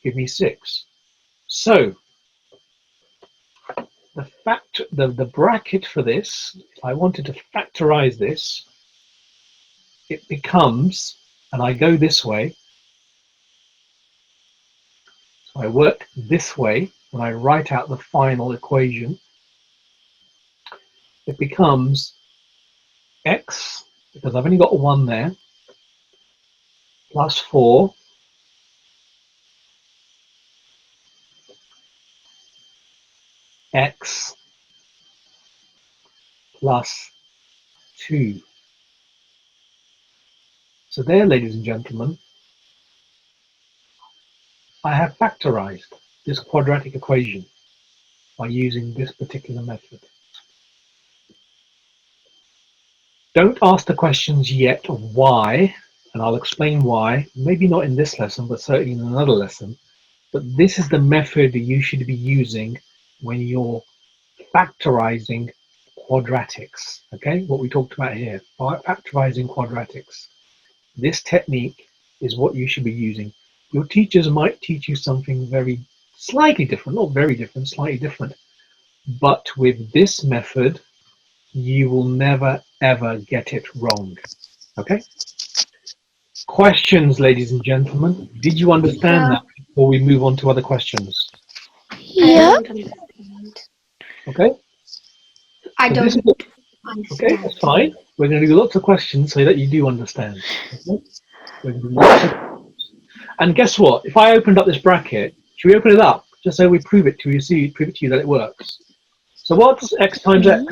give me 6. So the bracket for this, if I wanted to factorize this, it becomes, and I go this way, so I work this way when I write out the final equation, it becomes x, because I've only got a 1 there, plus 4 x plus 2. So there, ladies and gentlemen, I have factorized this quadratic equation by using this particular method. Don't ask the questions yet why, and I'll explain why, maybe not in this lesson, but certainly in another lesson. But this is the method that you should be using when you're factorizing quadratics, okay? What we talked about here, factorizing quadratics. This technique is what you should be using. Your teachers might teach you something slightly different, not very different, slightly different. But with this method, you will never, ever get it wrong, okay? Questions, ladies and gentlemen. Did you understand that before we move on to other questions? Yeah. Okay? I So don't okay, understand. that's fine. We're going to do lots of questions so that you do understand. Okay? We're going to do lots of... And guess what? If I opened up this bracket, should we open it up just so we prove it to you that it works? So what's x times x?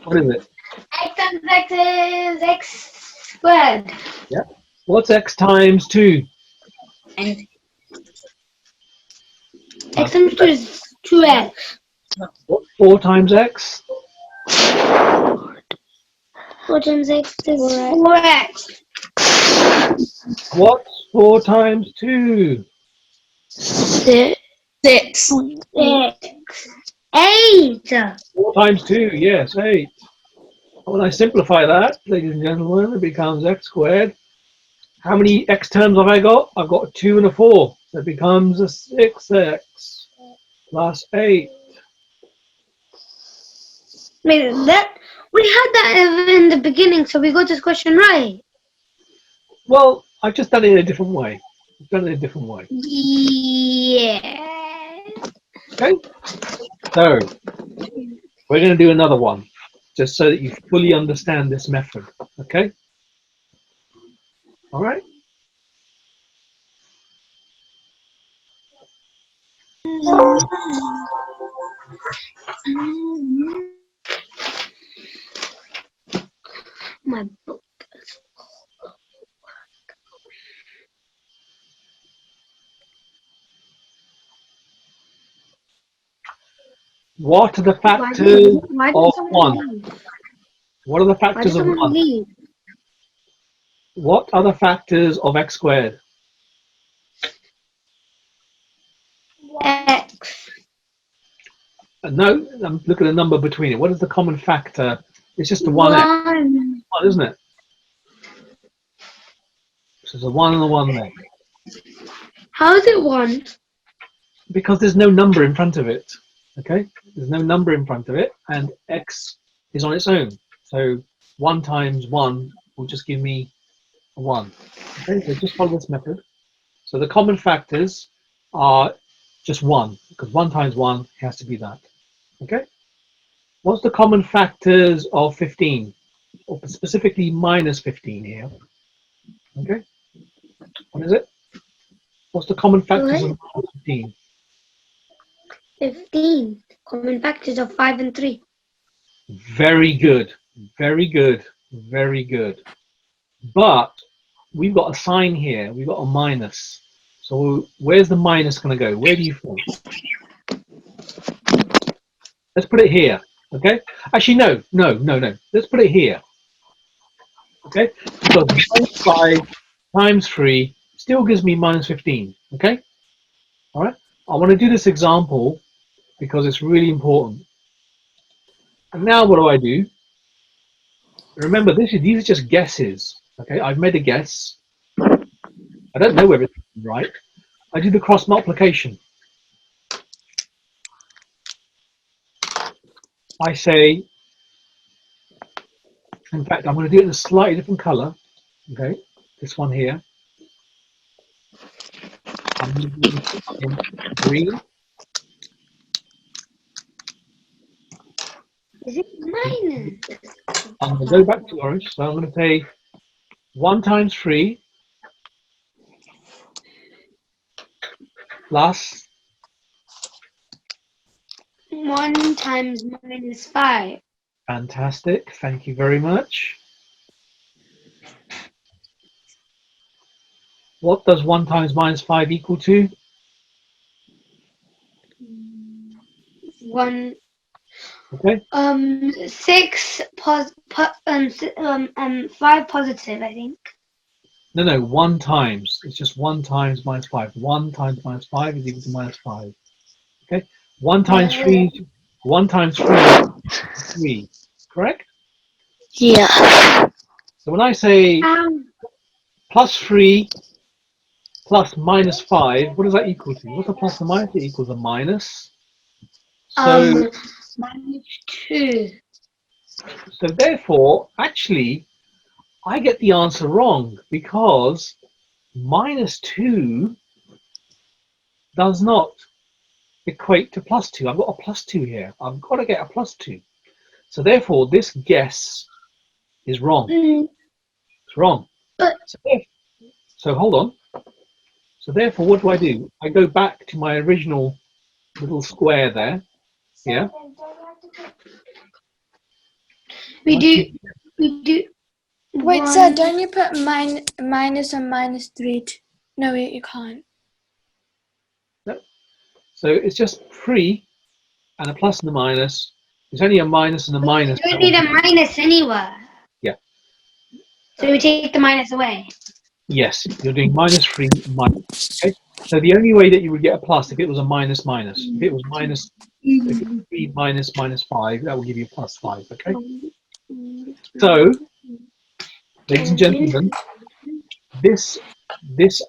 What is it? X times x is x squared. Yeah. What's x times 2? And x times 2 is 2x. What's 4 times x? 4 times x is 4x. What's 4 times 2? 6. 6. 8. 4 times 2, yes, 8. When I simplify that, ladies and gentlemen, it becomes x squared. How many x terms have I got? I've got a 2 and a 4. So it becomes a 6x plus 8. Wait, we had that in the beginning, so we got this question right. Well, I've just done it in a different way. I've done it a different way. Yeah. Okay? So, we're going to do another one, just so that you fully understand this method. Okay? All right? My book. What are the factors of 1? What are the factors of 1? Leave? What are the factors of x squared? X. No, look at the number between it. What is the common factor? It's just the 1x, 1, isn't it? So there's a 1 and a 1 there. How is it 1? Because there's no number in front of it. Okay? There's no number in front of it, and x is on its own. So 1 times 1 will just give me a 1. Okay, so just follow this method. So the common factors are just 1, because 1 times 1 has to be that. Okay? What's the common factors of 15? Or specifically minus 15 here. Okay? What is it? What's the common factors of minus 15? 15. Common factors of 5 and 3. Very good. Very good. Very good. But we've got a sign here. We've got a minus. So where's the minus going to go? Where do you think? Let's put it here. Okay? Actually, no. Let's put it here. Okay? Because minus 5 times 3 still gives me minus 15. Okay? All right? I want to do this example because it's really important. And now what do I do? Remember, these are just guesses. Okay? I've made a guess. I don't know whether it's right. I do the cross multiplication. I say, in fact, I'm going to do it in a slightly different color. Okay, this one here. I'm going to do it in green. Is it minus? I'm going to go back to orange. So I'm going to say 1 times 3 plus 1 times minus 5. fantastic. Thank you very much. What does 1 times minus 5 equal to? 1 Okay. 6 5 positive, I think. No, 1 times. It's just 1 times minus 5. 1 times minus 5 is equal to minus 5. Okay. 1 times 3. 1 times 3 is 3. Correct? Yeah. So when I say plus 3 plus minus 5, what does that equal to? What's a plus and minus? It equals a minus. So, Minus 2. so therefore, actually, I get the answer wrong because minus 2 does not equate to plus 2. I've got a plus 2 here. I've got to get a plus 2. So therefore, this guess is wrong. It's wrong. But So hold on. So therefore, what do? I go back to my original little square there. Yeah. we do. Wait, one- sir, don't you put minus and minus 3? No, you can't. So it's just 3 and a plus and a minus. It's only a minus and a minus. We don't need a minus anywhere. Yeah. So we take the minus away. Yes, you're doing minus 3 minus. Okay. So the only way that you would get a plus if it was a minus minus. If it was minus, if it was 3 minus minus 5, that will give you plus 5. Okay. So, ladies and gentlemen, this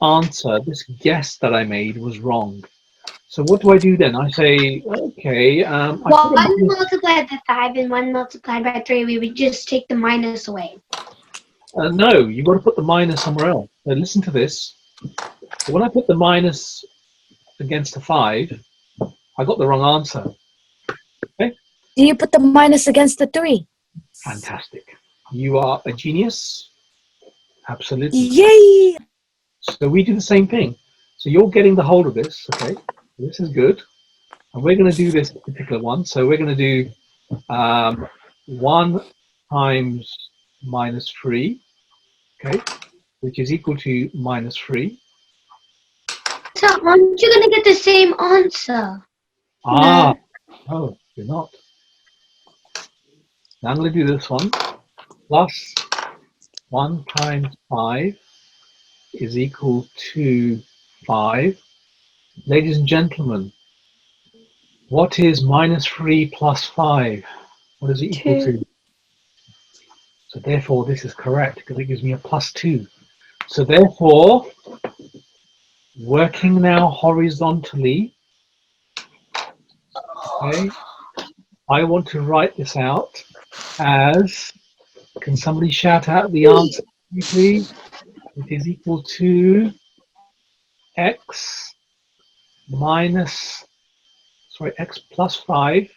answer, this guess that I made was wrong. So what do I do then? I say, okay. One multiplied by 5 and 1 multiplied by 3. We would just take the minus away. No, you've got to put the minus somewhere else. So listen to this. So when I put the minus against the 5, I got the wrong answer. Okay. Do you put the minus against the 3? Fantastic. You are a genius. Absolutely. Yay! So we do the same thing. So you're getting the hold of this. Okay. This is good. And we're going to do this particular one. So we're going to do 1 times minus 3. Okay. Which is equal to minus 3. So aren't you going to get the same answer? Ah, no, you're not. Now I'm going to do this one. Plus 1 times 5 is equal to 5. Ladies and gentlemen, what is minus 3 plus 5? What is it equal to? So therefore, this is correct because it gives me a plus 2. So therefore, working now horizontally, okay, I want to write this out as, can somebody shout out the answer, please? It is equal to x minus, sorry, x plus 5.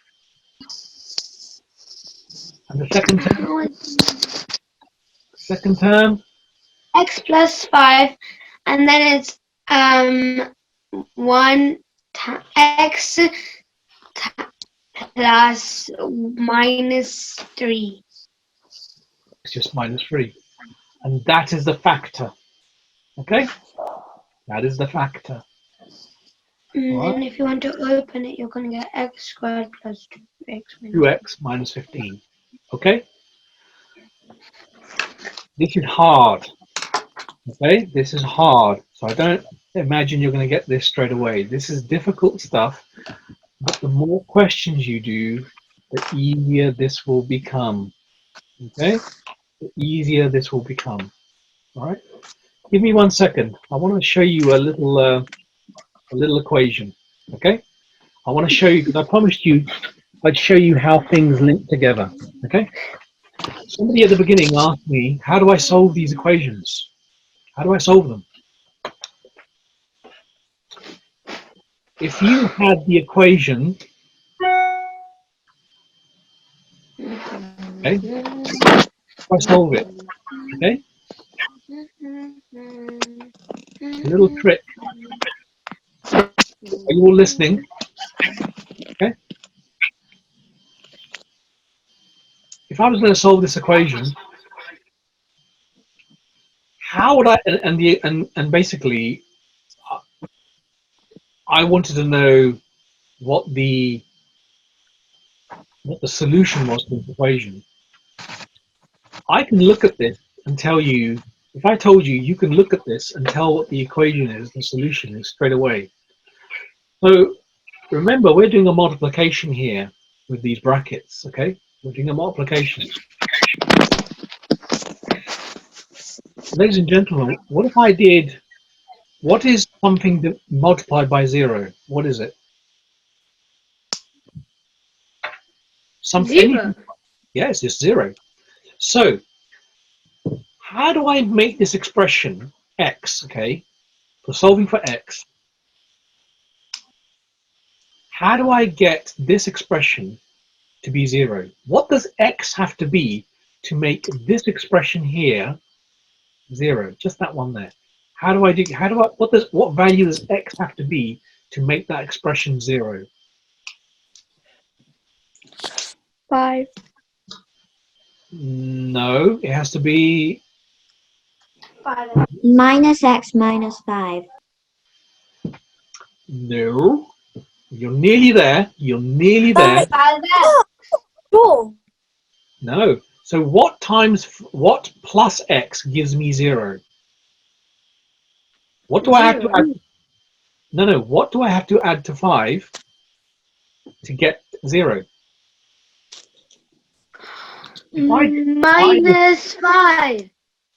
And the second term? X plus 5, and then it's 1 x plus minus 3. It's just minus 3. And that is the factor. Okay? That is the factor. And Right. then if you want to open it, you're going to get x squared plus 2x. 2x minus 15. Okay? This is hard. Okay? This is hard. So I don't imagine you're going to get this straight away. This is difficult stuff. But the more questions you do, the easier this will become. Okay? The easier this will become. All right? Give me 1 second. I want to show you a little a little equation. Okay, I want to show you because I promised you I'd show you how things link together. Okay, somebody at the beginning asked me, how do I solve these equations? How do I solve them? If you had the equation, okay, how do I solve it? Okay, a little trick. Are you all listening? Okay. If I was going to solve this equation, how would I? And basically, I wanted to know what the solution was to this equation. I can look at this and tell you. If I told you, you can look at this and tell what the equation is, the solution is straight away. So remember, we're doing a multiplication here with these brackets. Okay, we're doing a multiplication. Ladies and gentlemen, what if I did? What is something that multiplied by 0? What is it? Something. Zero. Yes, it's 0. So how do I make this expression x, okay, for solving for x? How do I get this expression to be 0? What does x have to be to make this expression here 0? Just that one there. How do I do? What value does x have to be to make that expression 0? 5. No, it has to be. Minus x minus 5. No, you're nearly there. You're nearly there. 4. No. So what plus x gives me 0? What do I have to add? No. What do I have to add to 5 to get 0? Minus 5.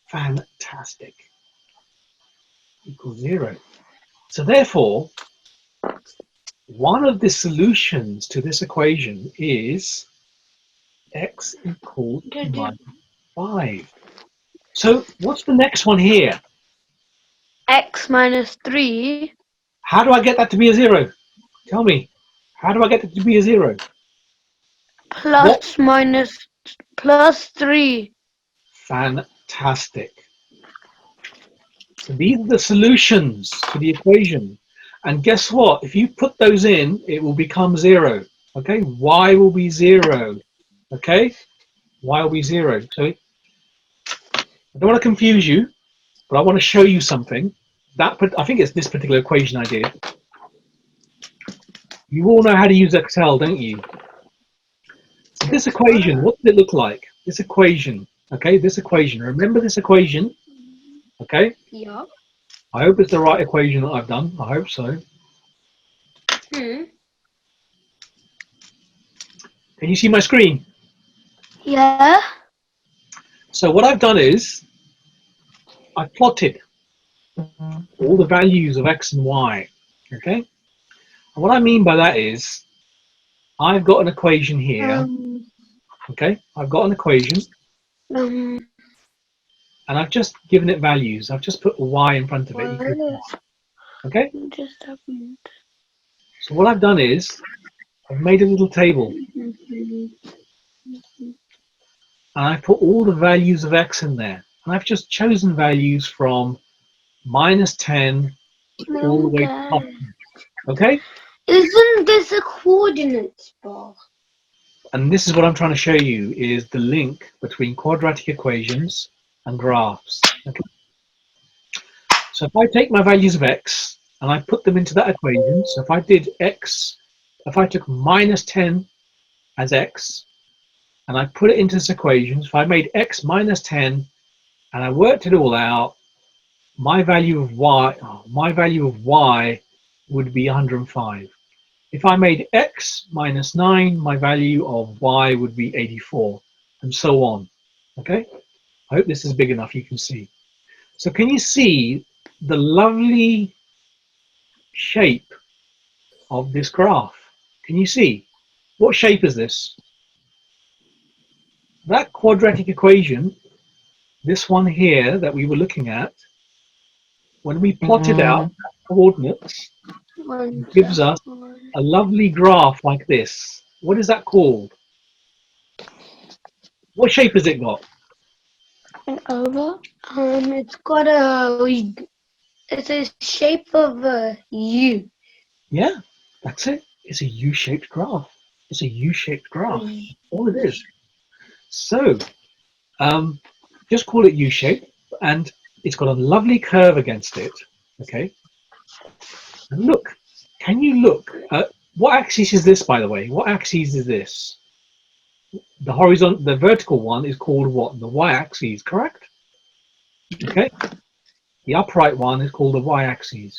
Fantastic. Equals 0. So therefore, one of the solutions to this equation is x equals minus 5. So what's the next one here? X minus 3. How do I get that to be a 0? Tell me. How do I get it to be a 0? Plus 3. Fantastic. So these are the solutions to the equation. And guess what? If you put those in, it will become 0. Okay? Y will be 0. Okay? Y will be 0. So I don't want to confuse you, but I want to show you something. I think it's this particular equation I did. You all know how to use Excel, don't you? So this equation, what does it look like? This equation, okay? This equation. Remember this equation, okay? Yeah. I hope it's the right equation that I've done. I hope so. Can you see my screen? Yeah. So what I've done is I plotted all the values of x and y, okay? And what I mean by that is I've got an equation here, okay? I've got an equation and I've just given it values. I've just put a y in front of it, okay? So what I've done is I've made a little table and I put all the values of x in there. And I've just chosen values from minus 10 all the way to up. Okay? Isn't this a coordinates bar? And this is what I'm trying to show you is the link between quadratic equations and graphs. Okay? So if I take my values of x and I put them into that equation, so if I did x, if I took minus 10 as x and I put it into this equation, if I made x minus 10 and I worked it all out, my value of y would be 105. If I made x minus 9, my value of y would be 84, and so on. Okay? I hope this is big enough you can see. So can you see the lovely shape of this graph. Can you see? What shape is this? That quadratic equation, this one here that we were looking at, when we plotted out coordinates, it gives us a lovely graph like this. What is that called? What shape has it got? An oval. It's got it's a shape of a U. Yeah, that's it. It's a U-shaped graph. It's a U-shaped graph. That's all it is. So, just call it U-shape, and it's got a lovely curve against it. Okay. And look, can you look at what axis is this, by the way? What axis is this? The horizontal, the vertical one is called what? The y-axis, correct? Okay. The upright one is called the y-axis.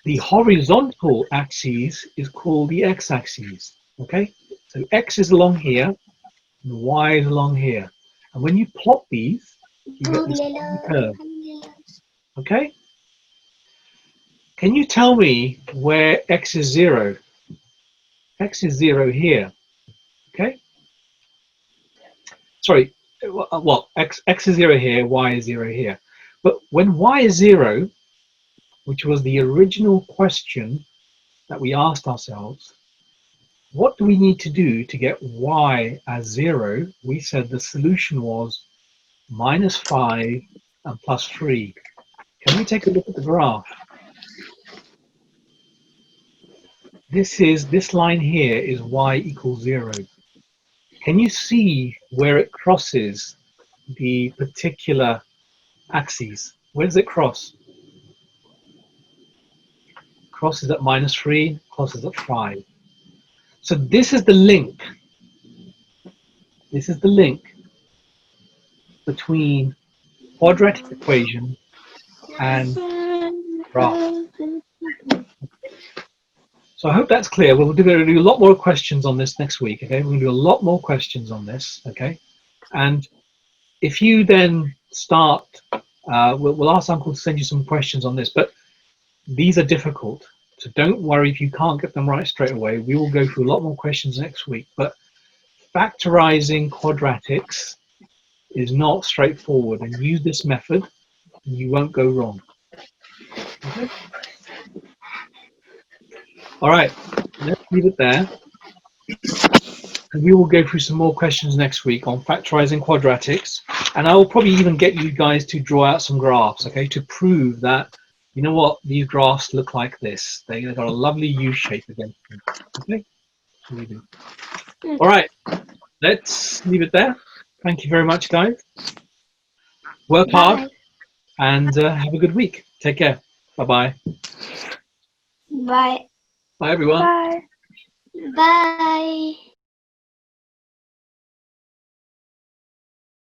The horizontal axis is called the x-axis. Okay. So x is along here, and y is along here. And when you plot these, you get this curve. Okay. Can you tell me where x is 0? X is 0 here. Okay. Sorry. Well, x is 0 here, y is 0 here. But when y is 0, which was the original question that we asked ourselves, what do we need to do to get y as 0? We said the solution was -5 and +3. Can we take a look at the graph? This line here is y equals 0. Can you see where it crosses the particular axes? Where does it cross? Crosses at -3, crosses at 5. So this is the link. This is the link between quadratic equation and graph. So I hope that's clear. We'll do a lot more questions on this next week. Okay, we're going to do a lot more questions on this. Okay, and if you then start, we'll ask Uncle to send you some questions on this. But these are difficult, so don't worry if you can't get them right straight away. We will go through a lot more questions next week. But factorizing quadratics is not straightforward, and use this method, and you won't go wrong. Okay? All right, let's leave it there. And we will go through some more questions next week on factorizing quadratics, and I will probably even get you guys to draw out some graphs, okay, to prove that, you know what, these graphs look like this. They've got a lovely U shape against them. Okay, so we do. All right, let's leave it there. Thank you very much, guys. Work hard and have a good week. Take care. Bye-bye. Bye. Bye, everyone. Bye. Bye.